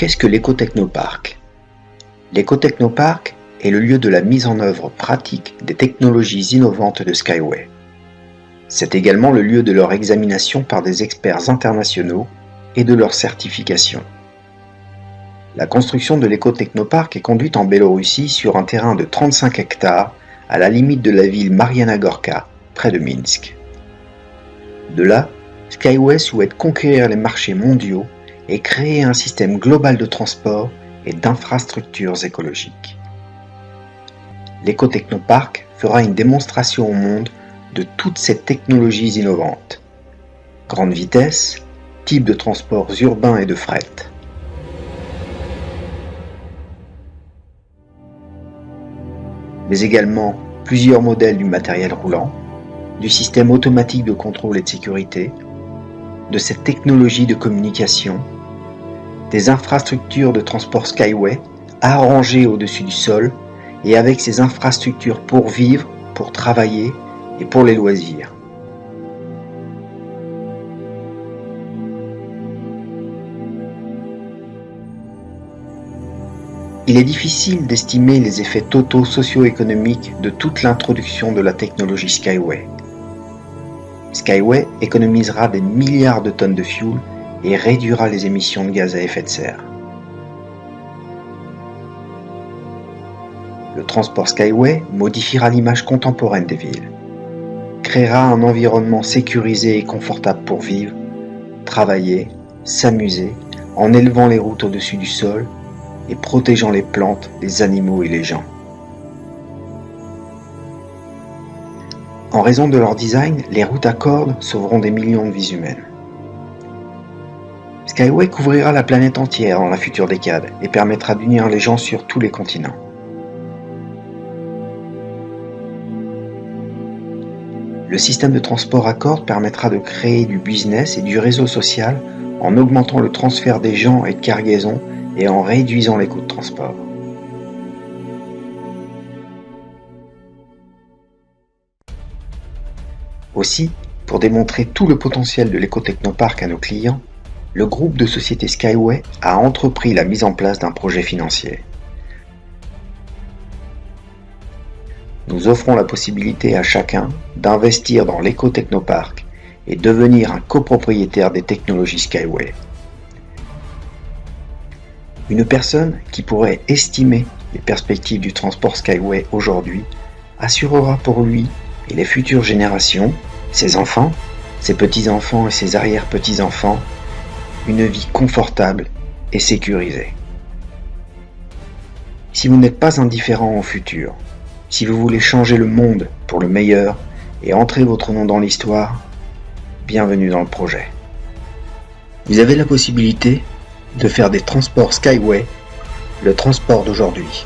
Qu'est-ce que l'éco-technoparc ? L'éco-technoparc est le lieu de la mise en œuvre pratique des technologies innovantes de Skyway. C'est également le lieu de leur examination par des experts internationaux et de leur certification. La construction de l'éco-technoparc est conduite en Biélorussie sur un terrain de 35 hectares à la limite de la ville Mariana Gorka, près de Minsk. De là, Skyway souhaite conquérir les marchés mondiaux et créer un système global de transport et d'infrastructures écologiques. L'éco-technoparc fera une démonstration au monde de toutes ces technologies innovantes. Grande vitesse, type de transports urbains et de fret. Mais également plusieurs modèles du matériel roulant, du système automatique de contrôle et de sécurité, de cette technologie de communication, des infrastructures de transport Skyway arrangées au-dessus du sol et avec ces infrastructures pour vivre, pour travailler et pour les loisirs. Il est difficile d'estimer les effets totaux socio-économiques de toute l'introduction de la technologie Skyway. Skyway économisera des milliards de tonnes de fuel et réduira les émissions de gaz à effet de serre. Le transport Skyway modifiera l'image contemporaine des villes, créera un environnement sécurisé et confortable pour vivre, travailler, s'amuser, en élevant les routes au-dessus du sol et protégeant les plantes, les animaux et les gens. En raison de leur design, les routes à cordes sauveront des millions de vies humaines. Skyway couvrira la planète entière dans la future décade et permettra d'unir les gens sur tous les continents. Le système de transport à cordes permettra de créer du business et du réseau social en augmentant le transfert des gens et de cargaisons et en réduisant les coûts de transport. Aussi, pour démontrer tout le potentiel de l'éco-technoparc à nos clients, le groupe de société Skyway a entrepris la mise en place d'un projet financier. Nous offrons la possibilité à chacun d'investir dans l'éco-technoparc et devenir un copropriétaire des technologies Skyway. Une personne qui pourrait estimer les perspectives du transport Skyway aujourd'hui assurera pour lui et les futures générations, ses enfants, ses petits-enfants et ses arrière-petits-enfants, une vie confortable et sécurisée. Si vous n'êtes pas indifférent au futur, si vous voulez changer le monde pour le meilleur et entrer votre nom dans l'histoire, bienvenue dans le projet. Vous avez la possibilité de faire des transports Skyway le transport d'aujourd'hui.